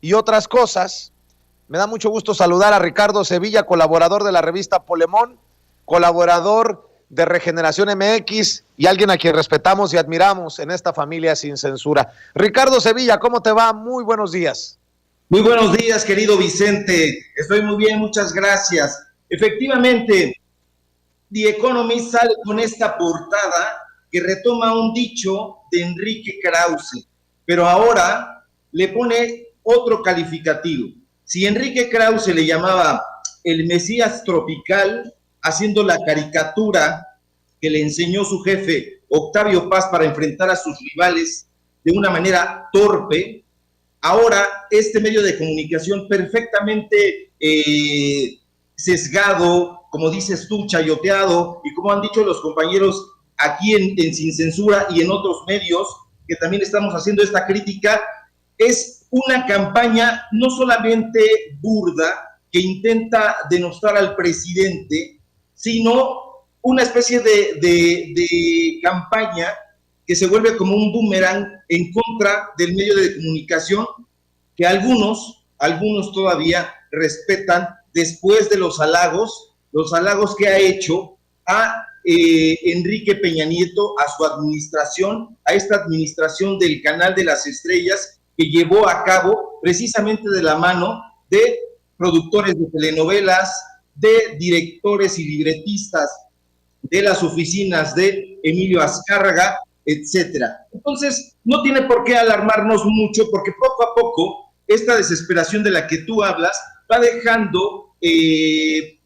y otras cosas. Me da mucho gusto saludar a Ricardo Sevilla, colaborador de la revista Polemón, colaborador de Regeneración MX y alguien a quien respetamos y admiramos en esta familia sin censura. Ricardo Sevilla, ¿cómo te va? Muy buenos días. Muy buenos días, querido Vicente. Estoy muy bien, muchas gracias. Efectivamente, The Economist sale con esta portada que retoma un dicho de Enrique Krause, pero ahora le pone otro calificativo. Si Enrique Krause le llamaba el Mesías tropical, haciendo la caricatura que le enseñó su jefe Octavio Paz para enfrentar a sus rivales de una manera torpe, ahora este medio de comunicación perfectamente sesgado, como dices tú, chayoteado, y como han dicho los compañeros aquí en Sin Censura y en otros medios, que también estamos haciendo esta crítica, es una campaña no solamente burda, que intenta denostar al presidente, sino una especie de campaña que se vuelve como un boomerang en contra del medio de comunicación que algunos todavía respetan después de los halagos que ha hecho a Enrique Peña Nieto, a su administración, a esta administración del Canal de las Estrellas que llevó a cabo precisamente de la mano de productores de telenovelas, de directores y libretistas de las oficinas de Emilio Azcárraga, etcétera. Entonces, no tiene por qué alarmarnos mucho, porque poco a poco esta desesperación de la que tú hablas va dejando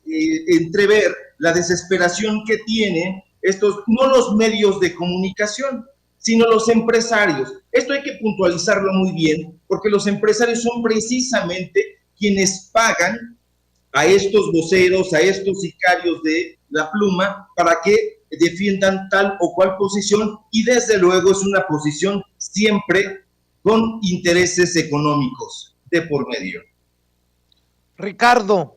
entrever la desesperación que tienen estos, no los medios de comunicación, sino los empresarios. Esto hay que puntualizarlo muy bien, porque los empresarios son precisamente quienes pagan a estos voceros, a estos sicarios de la pluma, para que defiendan tal o cual posición, y desde luego es una posición siempre con intereses económicos de por medio. Ricardo,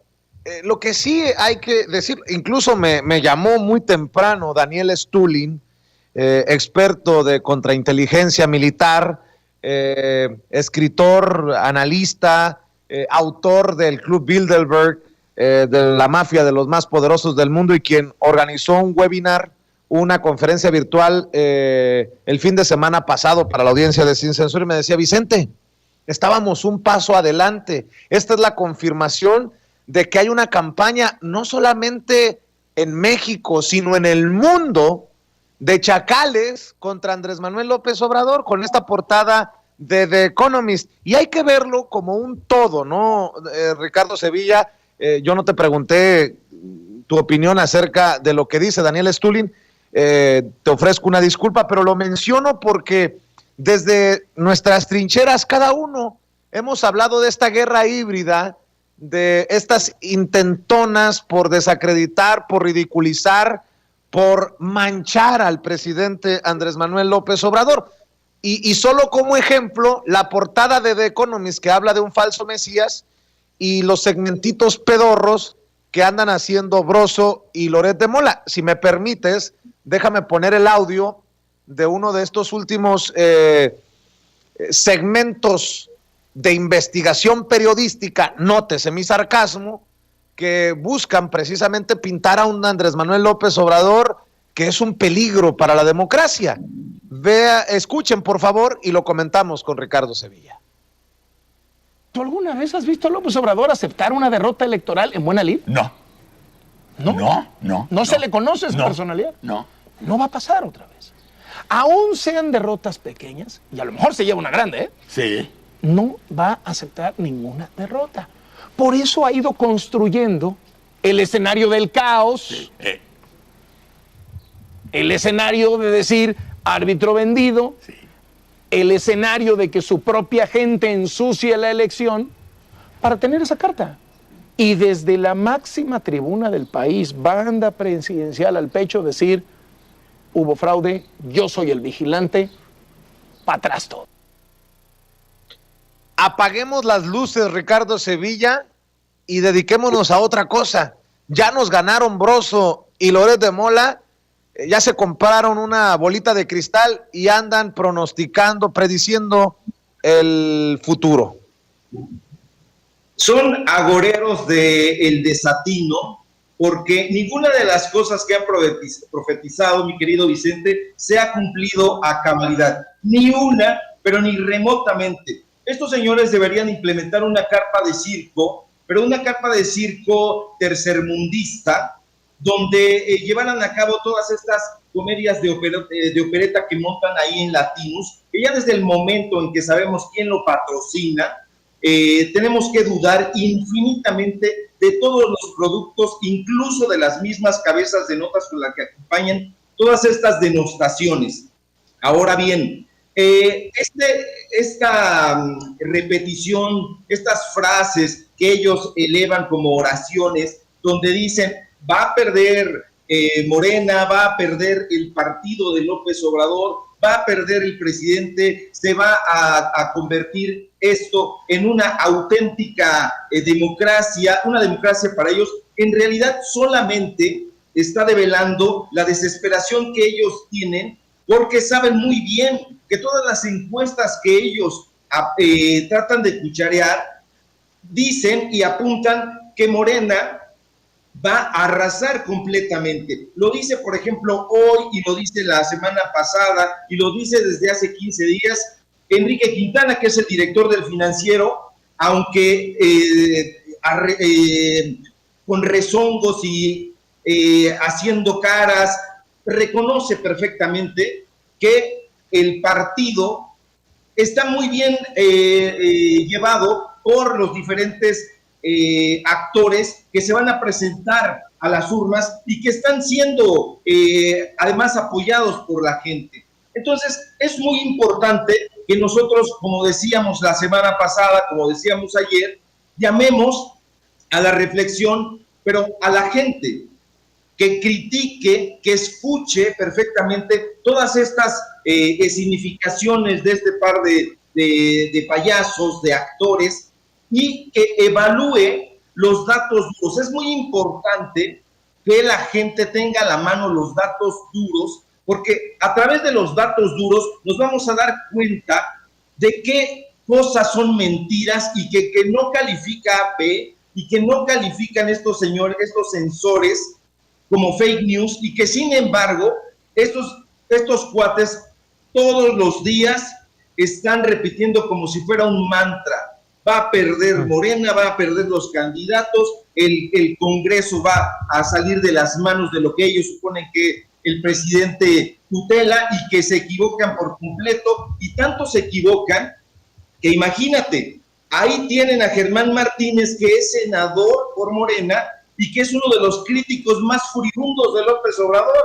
lo que sí hay que decir, incluso me llamó muy temprano Daniel Stulin, experto de contrainteligencia militar, escritor, analista, autor del Club Bilderberg, de la mafia de los más poderosos del mundo, y quien organizó un webinar, una conferencia virtual el fin de semana pasado para la audiencia de Sin Censura, y me decía: Vicente, estábamos un paso adelante. Esta es la confirmación de que hay una campaña no solamente en México, sino en el mundo, de chacales contra Andrés Manuel López Obrador, con esta portada de The Economist. Y hay que verlo como un todo, ¿no, Ricardo Sevilla? Yo no te pregunté tu opinión acerca de lo que dice Daniel Stulin. Te ofrezco una disculpa, pero lo menciono porque desde nuestras trincheras cada uno hemos hablado de esta guerra híbrida, de estas intentonas por desacreditar, por ridiculizar, por manchar al presidente Andrés Manuel López Obrador. Y solo como ejemplo, la portada de The Economist, que habla de un falso Mesías, y los segmentitos pedorros que andan haciendo Broso y Loret de Mola. Si me permites, déjame poner el audio de uno de estos últimos segmentos de investigación periodística, nótese mi sarcasmo, que buscan precisamente pintar a un Andrés Manuel López Obrador que es un peligro para la democracia. Escuchen, por favor, y lo comentamos con Ricardo Sevilla. ¿Tú alguna vez has visto a López Obrador aceptar una derrota electoral en buena lid? No. ¿No? ¿No se le conoce su personalidad? No. No va a pasar otra vez. Aún sean derrotas pequeñas, y a lo mejor se lleva una grande, ¿eh? Sí. No va a aceptar ninguna derrota. Por eso ha ido construyendo el escenario del caos, Sí. el escenario de decir árbitro vendido, Sí. el escenario de que su propia gente ensucie la elección para tener esa carta. Y desde la máxima tribuna del país, banda presidencial al pecho, decir: hubo fraude, yo soy el vigilante, para atrás todo. Apaguemos las luces, Ricardo Sevilla, y dediquémonos a otra cosa. Ya nos ganaron Broso y Loret de Mola, ya se compraron una bolita de cristal y andan pronosticando, prediciendo el futuro. son agoreros del desatino, porque ninguna de las cosas que han profetizado, mi querido Vicente, se ha cumplido a cabalidad. Ni una, pero ni remotamente. Estos señores deberían implementar una carpa de circo, pero una carpa de circo tercermundista, donde llevaran a cabo todas estas comedias de opereta que montan ahí en Latinus, que ya desde el momento en que sabemos quién lo patrocina, tenemos que dudar infinitamente de todos los productos, incluso de las mismas cabezas de notas con las que acompañan todas estas denostaciones. Ahora bien, esta repetición, estas frases que ellos elevan como oraciones, donde dicen, va a perder Morena, va a perder el partido de López Obrador, va a perder el presidente, se va a convertir esto en una auténtica democracia, una democracia para ellos, en realidad solamente está develando la desesperación que ellos tienen, porque saben muy bien que todas las encuestas que ellos tratan de cucharear, dicen y apuntan que Morena va a arrasar completamente. Lo dice, por ejemplo, hoy, y lo dice la semana pasada, y lo dice desde hace 15 días, Enrique Quintana, que es el director del Financiero, aunque con rezongos y haciendo caras, reconoce perfectamente que el partido está muy bien llevado por los diferentes actores que se van a presentar a las urnas y que están siendo además apoyados por la gente. Entonces es muy importante que nosotros, como decíamos la semana pasada, como decíamos ayer, llamemos a la reflexión, pero a la gente que critique, que escuche perfectamente todas estas significaciones de este par de payasos, de actores, y que evalúe los datos duros. Es muy importante que la gente tenga a la mano los datos duros, porque a través de los datos duros nos vamos a dar cuenta de qué cosas son mentiras y que no califica AP y que no califican estos señores, estos censores como fake news, y que sin embargo estos cuates todos los días están repitiendo como si fuera un mantra. Va a perder Morena, va a perder los candidatos, el Congreso va a salir de las manos de lo que ellos suponen que el presidente tutela, y que se equivocan por completo, y tanto se equivocan que imagínate, ahí tienen a Germán Martínez, que es senador por Morena y que es uno de los críticos más furibundos de López Obrador.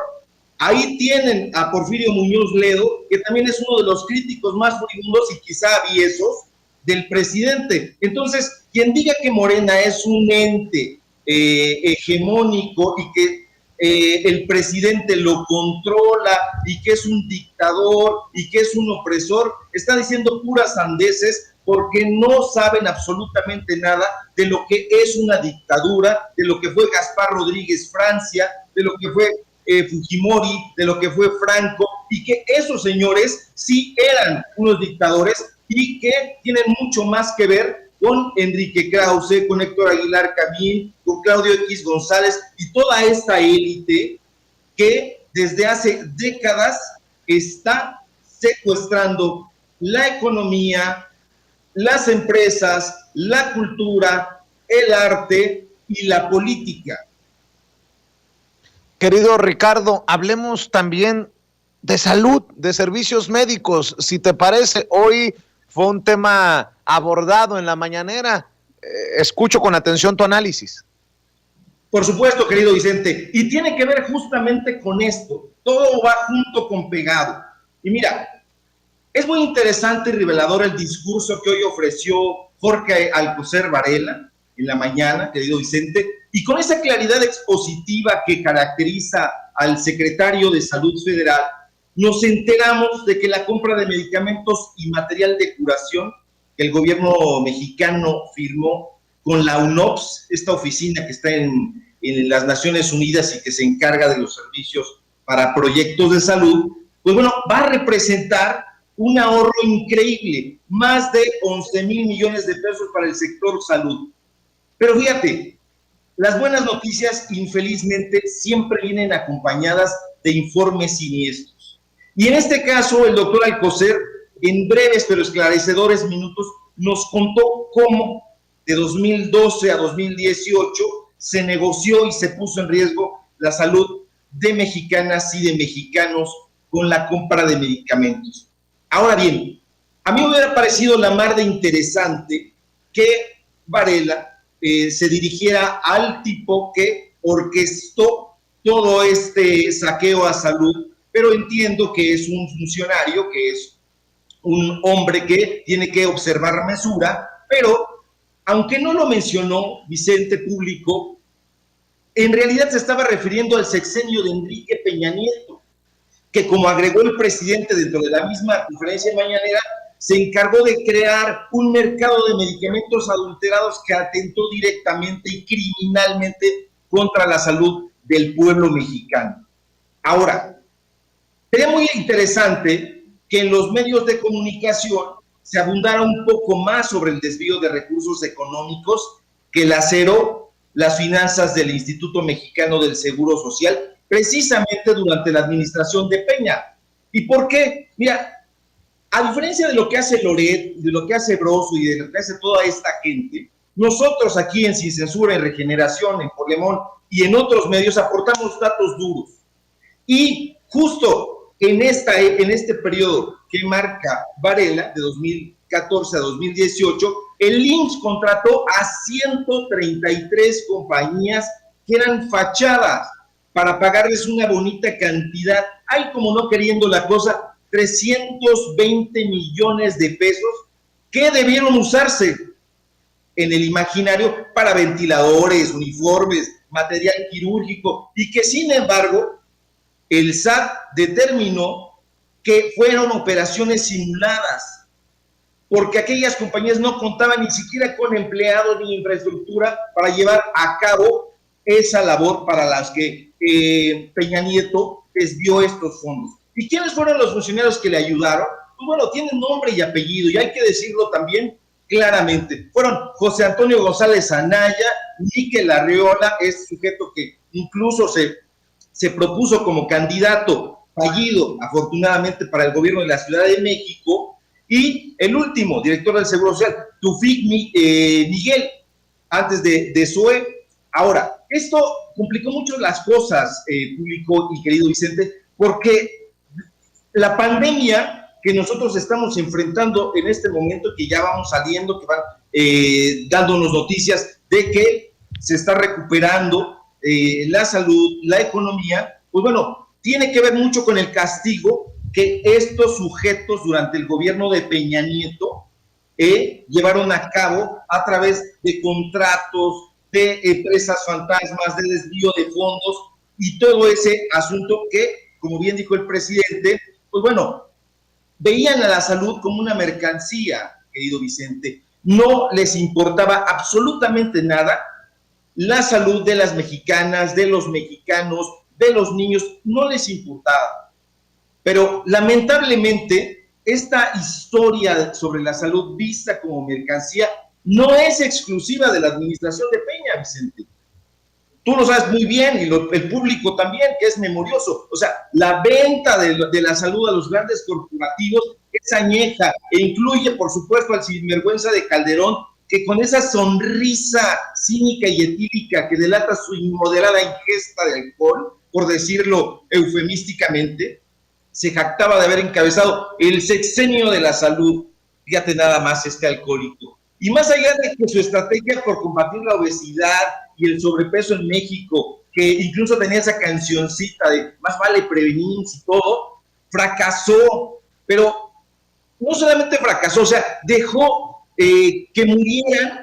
Ahí tienen a Porfirio Muñoz Ledo, que también es uno de los críticos más furibundos y quizá aviesos del presidente. Entonces, quien diga que Morena es un ente hegemónico y que el presidente lo controla y que es un dictador y que es un opresor, está diciendo puras sandeces, porque no saben absolutamente nada de lo que es una dictadura, de lo que fue Gaspar Rodríguez Francia, de lo que fue Fujimori, de lo que fue Franco, y que esos señores sí eran unos dictadores y que tienen mucho más que ver con Enrique Krause, con Héctor Aguilar Camín, con Claudio X González y toda esta élite que desde hace décadas está secuestrando la economía, las empresas, la cultura, el arte y la política. Querido Ricardo, hablemos también de salud, de servicios médicos. Si te parece, hoy fue un tema abordado en la mañanera. Escucho con atención tu análisis. Por supuesto, querido Vicente, y tiene que ver justamente con esto. Todo va junto con pegado. Y mira, es muy interesante y revelador el discurso que hoy ofreció Jorge Alcocer Varela en la mañana, querido Vicente, y con esa claridad expositiva que caracteriza al secretario de Salud Federal, nos enteramos de que la compra de medicamentos y material de curación que el gobierno mexicano firmó con la UNOPS, esta oficina que está en las Naciones Unidas y que se encarga de los servicios para proyectos de salud, pues bueno, va a representar un ahorro increíble, más de 11,000 millones de pesos para el sector salud. Pero fíjate, las buenas noticias infelizmente siempre vienen acompañadas de informes siniestros. Y en este caso el doctor Alcocer, en breves pero esclarecedores minutos, nos contó cómo de 2012 a 2018 se negoció y se puso en riesgo la salud de mexicanas y de mexicanos con la compra de medicamentos. Ahora bien, a mí me hubiera parecido la mar de interesante que Varela se dirigiera al tipo que orquestó todo este saqueo a salud, pero entiendo que es un funcionario, que es un hombre que tiene que observar mesura, pero aunque no lo mencionó Vicente Público, en realidad se estaba refiriendo al sexenio de Enrique Peña Nieto, que como agregó el presidente dentro de la misma conferencia mañanera, se encargó de crear un mercado de medicamentos adulterados que atentó directamente y criminalmente contra la salud del pueblo mexicano. Ahora, sería muy interesante que en los medios de comunicación se abundara un poco más sobre el desvío de recursos económicos que laceró las finanzas del Instituto Mexicano del Seguro Social, precisamente durante la administración de Peña. ¿Y por qué? Mira, a diferencia de lo que hace Loret, de lo que hace Broso y de lo que hace toda esta gente, nosotros aquí en Sin Censura, en Regeneración, en Polemón y en otros medios aportamos datos duros. Y justo en este periodo que marca Varela, de 2014 a 2018, el IMSS contrató a 133 compañías que eran fachadas para pagarles una bonita cantidad. Ay, como no queriendo la cosa, 320 millones de pesos que debieron usarse en el imaginario para ventiladores, uniformes, material quirúrgico, y que sin embargo el SAT determinó que fueron operaciones simuladas, porque aquellas compañías no contaban ni siquiera con empleados ni infraestructura para llevar a cabo esa labor para las que Peña Nieto desvió estos fondos. ¿Y quiénes fueron los funcionarios que le ayudaron? Pues bueno, tienen nombre y apellido, y hay que decirlo también claramente. Fueron José Antonio González Anaya, Miquel Arriola, es sujeto que incluso se propuso como candidato fallido, afortunadamente, para el gobierno de la Ciudad de México, y el último, director del Seguro Social, Tufik Miguel, antes de SOE. Ahora, esto complicó mucho las cosas, Público y querido Vicente, porque la pandemia que nosotros estamos enfrentando en este momento, que ya vamos saliendo, que van dándonos noticias de que se está recuperando la salud, la economía, pues bueno, tiene que ver mucho con el castigo que estos sujetos durante el gobierno de Peña Nieto llevaron a cabo a través de contratos, de empresas fantasmas, de desvío de fondos y todo ese asunto que, como bien dijo el presidente, pues bueno, veían a la salud como una mercancía, querido Vicente. No les importaba absolutamente nada la salud de las mexicanas, de los mexicanos, de los niños, no les importaba. Pero lamentablemente, esta historia sobre la salud vista como mercancía no es exclusiva de la administración de Peña, Vicente. Tú lo sabes muy bien, y el público también, que es memorioso. O sea, la venta de la salud a los grandes corporativos es añeja e incluye, por supuesto, al sinvergüenza de Calderón, que con esa sonrisa cínica y etílica que delata su inmoderada ingesta de alcohol, por decirlo eufemísticamente, se jactaba de haber encabezado el sexenio de la salud. Fíjate nada más este alcohólico. Y más allá de que su estrategia por combatir la obesidad y el sobrepeso en México, que incluso tenía esa cancioncita de más vale prevenir y todo, fracasó. Pero no solamente fracasó, o sea, dejó que murieran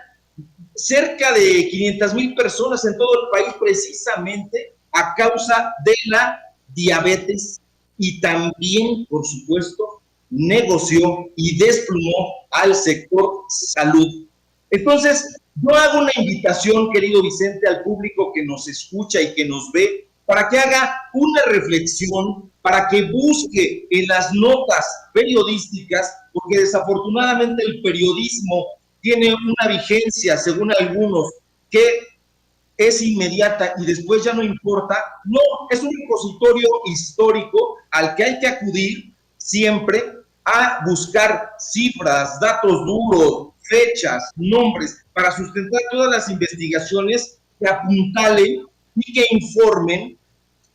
cerca de 500,000 personas en todo el país precisamente a causa de la diabetes, y también, por supuesto, negoció y desplumó al sector salud. Entonces, yo hago una invitación, querido Vicente, al público que nos escucha y que nos ve, para que haga una reflexión, para que busque en las notas periodísticas, porque desafortunadamente el periodismo tiene una vigencia, según algunos, que es inmediata y después ya no importa. No, es un repositorio histórico al que hay que acudir siempre a buscar cifras, datos duros, fechas, nombres, para sustentar todas las investigaciones que apuntalen y que informen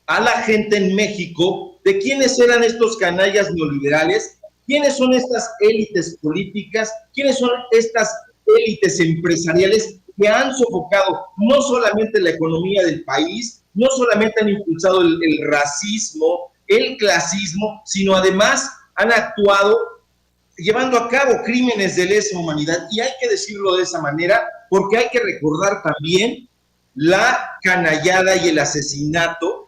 a la gente en México de quiénes eran estos canallas neoliberales, quiénes son estas élites políticas, quiénes son estas élites empresariales que han sofocado no solamente la economía del país, no solamente han impulsado el racismo, el clasismo, sino además han actuado llevando a cabo crímenes de lesa humanidad. Y hay que decirlo de esa manera, porque hay que recordar también la canallada y el asesinato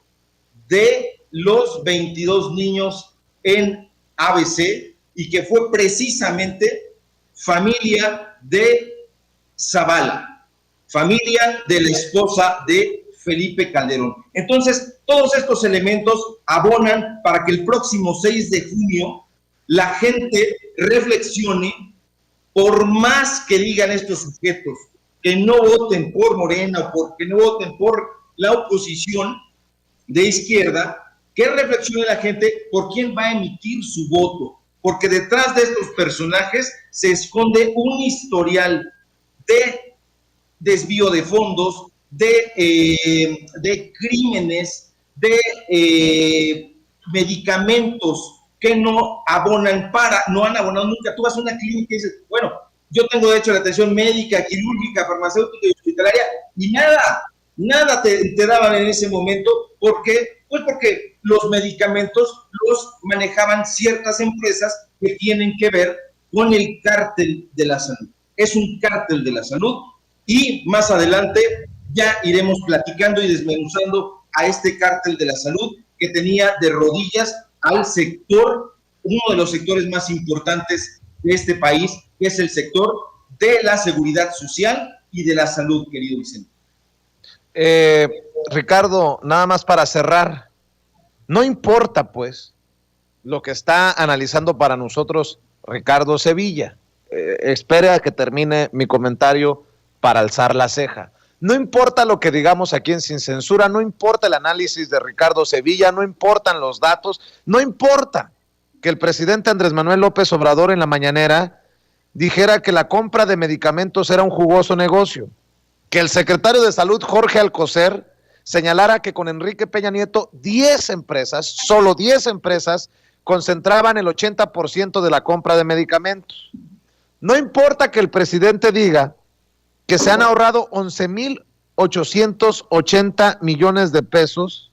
de los 22 niños en ABC, y que fue precisamente familia de Zavala, familia de la esposa de Felipe Calderón. Entonces, todos estos elementos abonan para que el próximo 6 de junio la gente reflexione, por más que digan estos sujetos que no voten por Morena o que no voten por la oposición de izquierda, que reflexione la gente por quién va a emitir su voto, porque detrás de estos personajes se esconde un historial de desvío de fondos, de crímenes, de medicamentos que no abonan no han abonado nunca. Tú vas a una clínica y dices, bueno, yo tengo derecho a la atención médica, quirúrgica, farmacéutica y hospitalaria, y nada te daban en ese momento. ¿Por qué? Pues porque los medicamentos los manejaban ciertas empresas que tienen que ver con el cártel de la salud. Es un cártel de la salud, y más adelante ya iremos platicando y desmenuzando a este cártel de la salud que tenía de rodillas al sector, uno de los sectores más importantes de este país, que es el sector de la seguridad social y de la salud, querido Vicente. Ricardo, nada más para cerrar, no importa pues lo que está analizando para nosotros Ricardo Sevilla. Espere a que termine mi comentario para alzar la ceja. No importa lo que digamos aquí en Sin Censura, no importa el análisis de Ricardo Sevilla, no importan los datos, no importa que el presidente Andrés Manuel López Obrador en la mañanera dijera que la compra de medicamentos era un jugoso negocio, que el secretario de Salud, Jorge Alcocer, señalara que con Enrique Peña Nieto 10 empresas, solo 10 empresas, concentraban el 80% de la compra de medicamentos. No importa que el presidente diga que se han ahorrado 11,880 millones de pesos,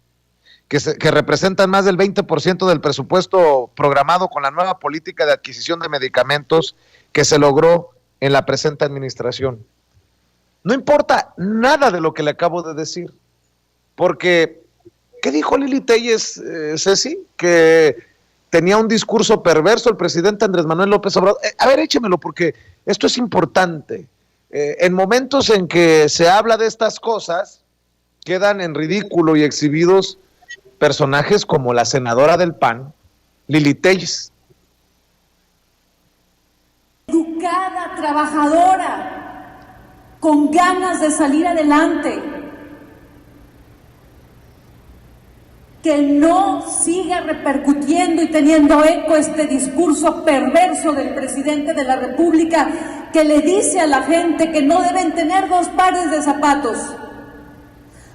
que representan más del 20% del presupuesto programado con la nueva política de adquisición de medicamentos que se logró en la presente administración. No importa nada de lo que le acabo de decir, porque, ¿qué dijo Lili Téllez, Ceci? Que tenía un discurso perverso el presidente Andrés Manuel López Obrador. A ver, échemelo, porque esto es importante. En momentos en que se habla de estas cosas, quedan en ridículo y exhibidos personajes como la senadora del PAN, Lili Téllez. Educada, trabajadora, con ganas de salir adelante, que no siga repercutiendo y teniendo eco este discurso perverso del presidente de la República, que le dice a la gente que no deben tener dos pares de zapatos.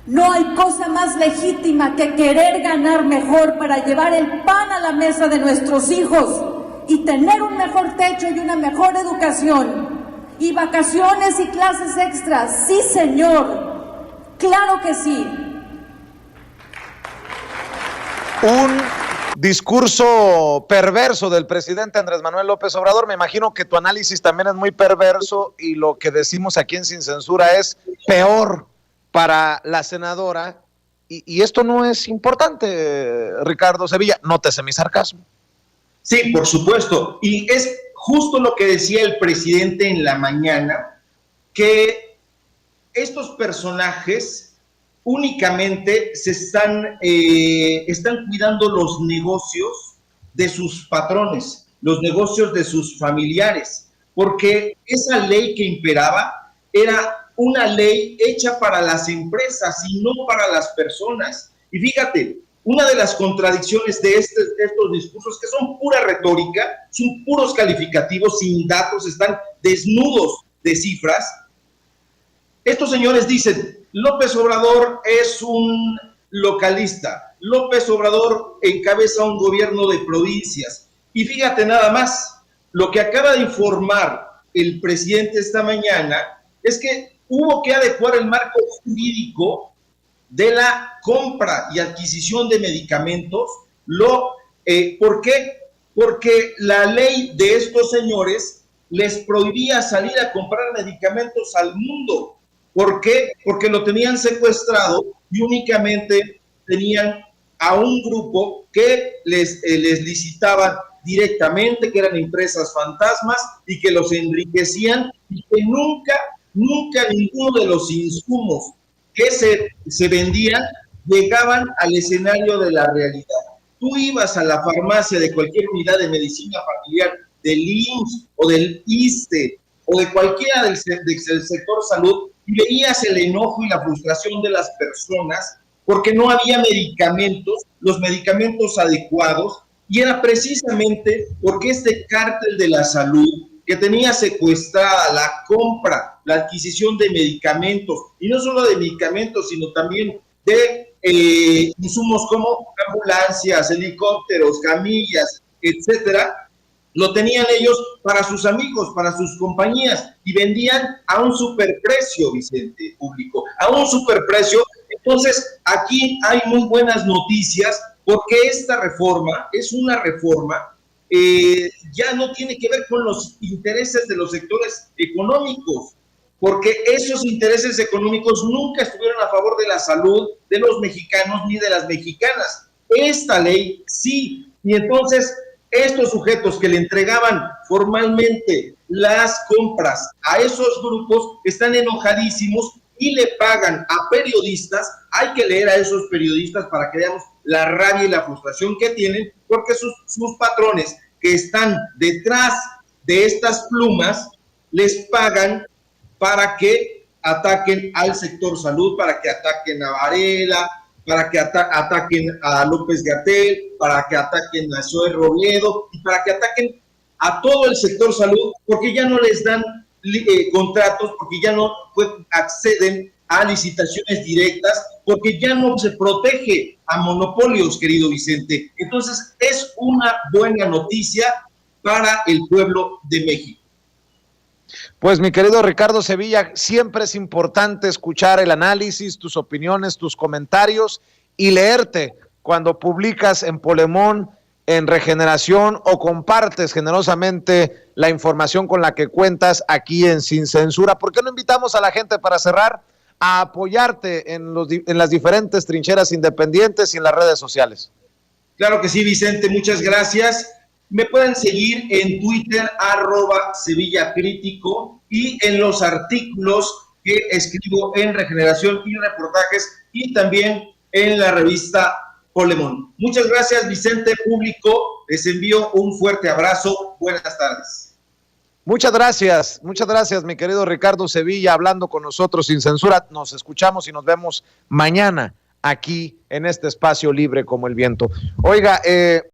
No hay cosa más legítima que querer ganar mejor para llevar el pan a la mesa de nuestros hijos y tener un mejor techo y una mejor educación. Y vacaciones y clases extras, sí señor, claro que sí. Un discurso perverso del presidente Andrés Manuel López Obrador. Me imagino que tu análisis también es muy perverso y lo que decimos aquí en Sin Censura es peor para la senadora. Y esto no es importante, Ricardo Sevilla. Nótese mi sarcasmo. Sí, por supuesto. Y es justo lo que decía el presidente en la mañana, que estos personajes únicamente se están cuidando los negocios de sus patrones, los negocios de sus familiares, porque esa ley que imperaba era una ley hecha para las empresas y no para las personas. Y fíjate, una de las contradicciones de estos discursos, que son pura retórica, son puros calificativos sin datos, están desnudos de cifras. Estos señores dicen, López Obrador es un localista, López Obrador encabeza un gobierno de provincias. Y fíjate nada más, lo que acaba de informar el presidente esta mañana es que hubo que adecuar el marco jurídico de la compra y adquisición de medicamentos. ¿Por qué? Porque la ley de estos señores les prohibía salir a comprar medicamentos al mundo. ¿Por qué? Porque lo tenían secuestrado y únicamente tenían a un grupo que les licitaban directamente, que eran empresas fantasmas y que los enriquecían, y que nunca ninguno de los insumos que se vendían llegaban al escenario de la realidad. Tú ibas a la farmacia de cualquier unidad de medicina familiar, del IMSS o del ISSSTE o de cualquiera del sector salud, y veías el enojo y la frustración de las personas porque no había medicamentos, los medicamentos adecuados, y era precisamente porque este cártel de la salud, que tenía secuestrada la compra, la adquisición de medicamentos, y no solo de medicamentos, sino también de insumos como ambulancias, helicópteros, camillas, etcétera, lo tenían ellos para sus amigos, para sus compañías, y vendían a un superprecio, Vicente, público, a un superprecio. Entonces, aquí hay muy buenas noticias, porque esta reforma es una reforma ya no tiene que ver con los intereses de los sectores económicos, porque esos intereses económicos nunca estuvieron a favor de la salud de los mexicanos ni de las mexicanas. Esta ley sí, y entonces estos sujetos que le entregaban formalmente las compras a esos grupos están enojadísimos y le pagan a periodistas. Hay que leer a esos periodistas para que veamos la rabia y la frustración que tienen, porque sus patrones que están detrás de estas plumas les pagan para que ataquen al sector salud, para que ataquen a Varela, para que ataquen a López-Gatell, para que ataquen a Zoe Robledo y para que ataquen a todo el sector salud, porque ya no les dan contratos, porque ya no acceden a licitaciones directas, porque ya no se protege a monopolios, querido Vicente. Entonces, es una buena noticia para el pueblo de México. Pues mi querido Ricardo Sevilla, siempre es importante escuchar el análisis, tus opiniones, tus comentarios y leerte cuando publicas en Polemón, en Regeneración, o compartes generosamente la información con la que cuentas aquí en Sin Censura. ¿Por qué no invitamos a la gente, para cerrar, a apoyarte en las diferentes trincheras independientes y en las redes sociales? Claro que sí, Vicente, muchas gracias. Me pueden seguir en Twitter, @SevillaCrítico, y en los artículos que escribo en Regeneración y Reportajes, y también en la revista Polemón. Muchas gracias, Vicente, público. Les envío un fuerte abrazo. Buenas tardes. Muchas gracias, mi querido Ricardo Sevilla, hablando con nosotros sin censura. Nos escuchamos y nos vemos mañana aquí en este espacio libre como el viento. Oiga,